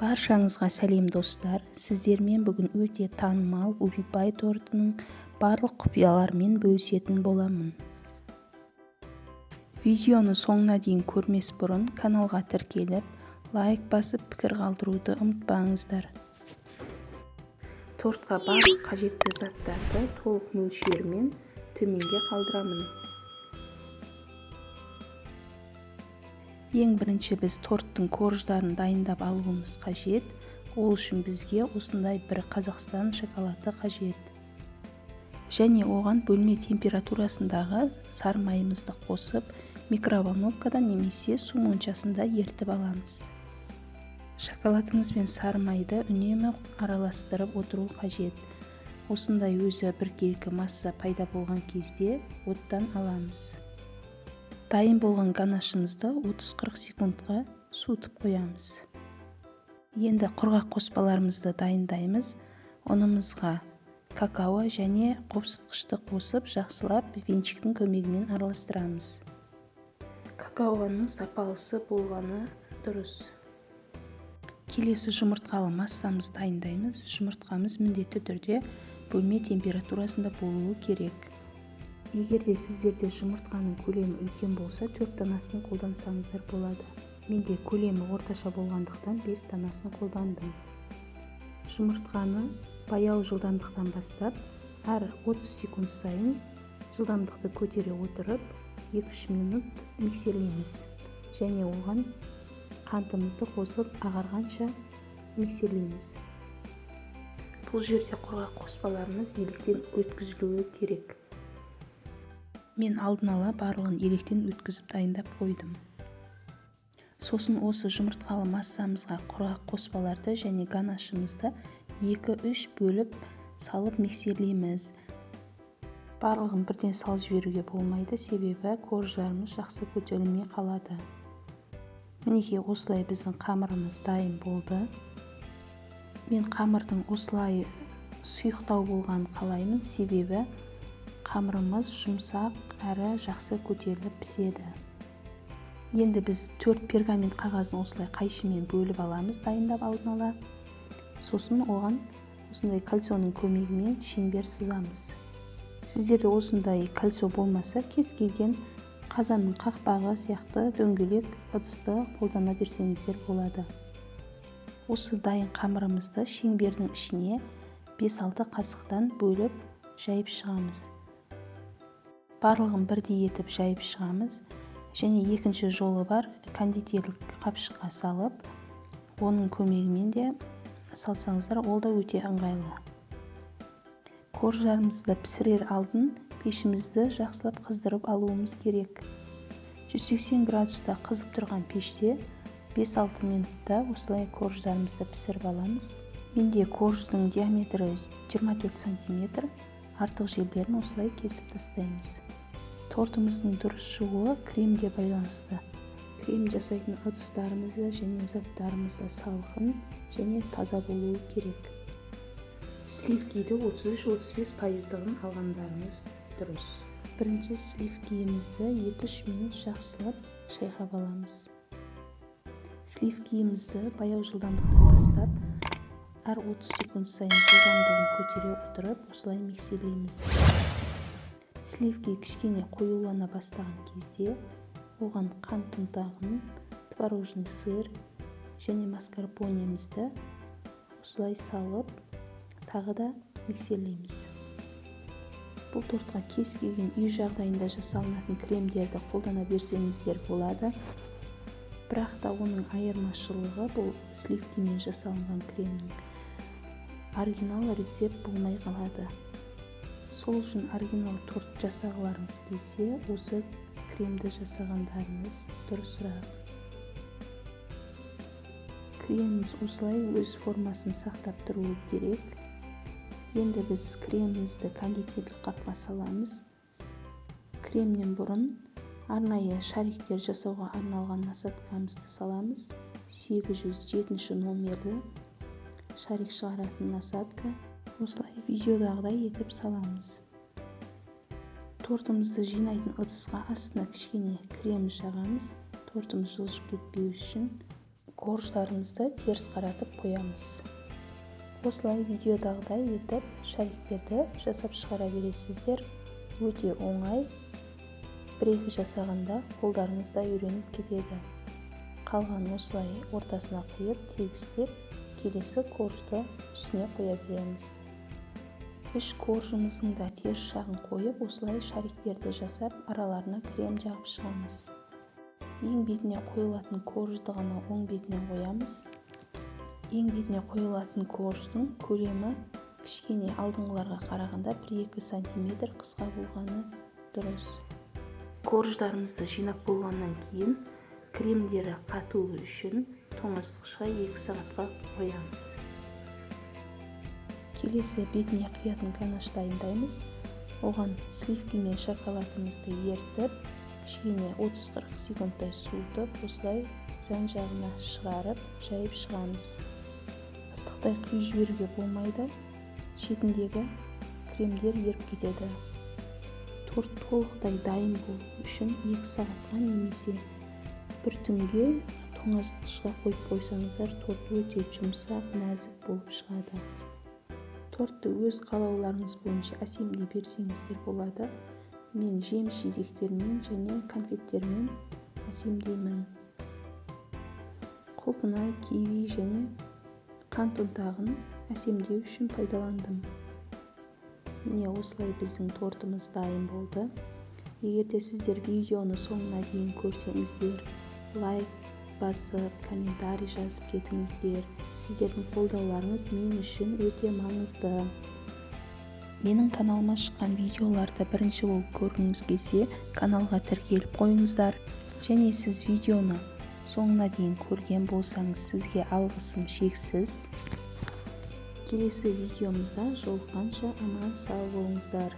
Баршаңызға сәлем достар. Сіздермен бүгін өте танымал Убибай тортының барлық құпияларымен бөлісетін боламын. Видеоны соңына дейін көрмес бұрын каналға тіркеліп, лайк басып пікір қалдыруды ұмытпаңыздар. Тортқа барлық қажетті заттарды толық мөлшерімен төменге қалдырамын. Ең бірінші біз торттың корждарын дайындап алуымыз қажет. Ол үшін бізге осындай бір Қазақстан шоколады қажет. Және оған бөлме температурасындағы сары майымызды қосып, микроволновкада немесе су моншасында ерітіп аламыз. Шоколадымыз бен сары майды үнемі араластырып отыру қажет. Осындай өзі біркелкі масса пайда болған кезде оттан аламыз. Дайын болған ганашымызды 30-40 секундқа суытып қоямыз. Енді құрғақ қоспаларымызды дайындаймыз. Ұнымызға какао және қопсытқышты қосып, жақсылап венчиктің көмегімен араластырамыз. Какаоның сапалысы болғаны дұрыс. Келесі жұмыртқалы массамызды дайындаймыз. Жұмыртқамыз міндетті түрде бөлме температурасында болуы керек. Егерде сіздерде жұмыртқаның көлемі үлкен болса, 4 данасын қолдансаңыздар болады. Менде көлемі орташа болғандықтан 5 данасын қолдандым. Жұмыртқаны баяу жылдамдықтан бастап, әр 30 секунд сайын жылдамдықты көтере отырып, 2-3 минут миксерлейміз. Және оған қантымызды қосып, ағарғанша миксерлейміз. Бұл жерде құрғақ қоспаларымыз електен өткізілуі керек. Мен алдын ала барлығын електен өткізіп дайындап қойдым. Сосын осы жұмыртқалы массамызға құрғақ қоспаларды және ганашымызды 2-3 бөліп салып миксерлейміз. Барлығын бірден салып жіберуге болмайды, себебі корждарымыз жақсы көтерілмей қалады. Мінекей осылай біздің қамырымыз дайын болды. Мен қамырдың осылай сұйықтау болғанын қалаймын, себебі қамырымыз жұмсақ әрі жақсы көтеріліп піседі. Енді біз 4 пергамент қағазын осылай қайшымен бөліп аламыз, дайындап алдын ала. Сосын оған осындай кольцоның көмегімен шеңбер сызамыз. Сіздерде осындай кольцо болмаса, кез келген қазанның қақпағы сияқты дөңгелек ыдысты қолдана берсеңіздер болады. Осы дайын қамырымызды шеңбердің ішіне 5-6 қасықтан бөліп жайып шығамыз. Барлығын бірдей етіп жайып шығамыз. Және екінші жолы бар, кондитерлік қапшыққа салып, оның көмегімен де салсаңыздар, ол да өте ыңғайлы. Корждарымызды пісірер алдын пешімізді жақсылап қыздырып алуымыз керек. 180 градуста қызып тұрған пеште 5-6 минутта осылай корждарымызды пісіріп аламыз. Менде корждың диаметрі 24 см, артық жерлерін осылай кесіп тастаймыз. Тортымыздың дұрыс шығуы кремге байланысты. Крем жасайтын ыдыстарымызда және заттарымызда салқын және таза болуы керек. Сливкиді 33-35%-ын алғандарымыз дұрыс. Бірінші сливкиімізді 2-3 минут жақсылап шайқап аламыз. Сливкиімізді баяу жылдамдықтан бастап, әр 30 секунд сайын жылдамдығын көтере отырып, осылай миксерлейміз. Сливки кішкене қоюлана бастаған кезде оған қант ұнтағын, творожный сыр және маскарпонемізді осылай салып, тағы да миксерлейміз. Бұл тортқа кез келген үй жағдайында жасалынатын кремдерді қолдана берсеңіздер болады. Бірақ та оның айырмашылығы бұл сливкимен жасалынған кремнің оригинал рецепт болмай қалады. Сол үшін оригинал торт жасағыларыңыз келсе, осы кремді жасағандарыңыз дұрысырақ. Креміміз осылай өз формасын сақтап тұруы керек. Енді біз кремімізді кондитерлік қапқа саламыз. Кремнен бұрын арнайы шариктер жасауға арналған насадкамызды саламыз. 807 номерлі шарик шығаратын насадка. Осылай видеодағыдай етіп саламыз. Тортымызды жинайтын ыдысқа астына кішкене крем жағамыз. Тортымыз жылжып кетпеу үшін. корждарымызды теріс қаратып қоямыз. Осылай видеодағыдай етіп шариктерді жасап шығара бересіздер. Өте оңай. Бір-екі жасағанда қолдарыңыз да үйреніп кетеді. Қалған осылай ортасына құйып тегістеп, келесі коржды үстіне қоя береміз. Үш коржымыздың да теріс жағын қойып, осылай шариктерді жасап, араларына крем жағып шығамыз. Ең бетіне қойылатын коржды ғана оң бетіне қоямыз. Ең бетіне қойылатын корждың көлемі кішкене алдыңғыларға қарағанда 1-2 см қысқа болғаны дұрыс. Корждарымызды жинап болғаннан кейін кремдері қатуы үшін тоңазытқышқа 2 сағатқа қоямыз. Келесі бетіне құятын ганаш дайындаймыз. Оған сливки мен шоколадымызды ертіп, кішкене 30-40 секундтай суытып, осылай жан-жағына шығарып, жайып шығамыз. Ыстықтай құйып жіберуге болмайды, шетіндегі кремдер еріп кетеді. Торт толықтай дайын болу үшін 2 сағатқа немесе бір түнге тоңазытқышқа қойып қойсаңыздар, торт өте жұмсақ, нәзік болып шығады. Тортты өз қалауларыңыз бойынша әсемдей берсеңіздер болады. Мен жеміс-жидектермен және конфеттермен әсемдеймін. Құлпынай, киви және қант ұнтағын әсемдеу үшін пайдаландым. Міне осылай біздің тортымыз дайын болды. Егер де сіздер видеоны соңына дейін көрсеңіздер, лайк басып, комментарий жазып кетіңіздер. Сіздердің қолдауларыңыз мен үшін өте маңызды. Менің каналыма шыққан видеоларды бірінші болып көргіңіз келсе, каналға тіркеліп қойыңыздар. Және сіз видеоны соңына дейін көрген болсаңыз, сізге алғысым шексіз. Келесі видеомызда жолыққанша аман сау болыңыздар.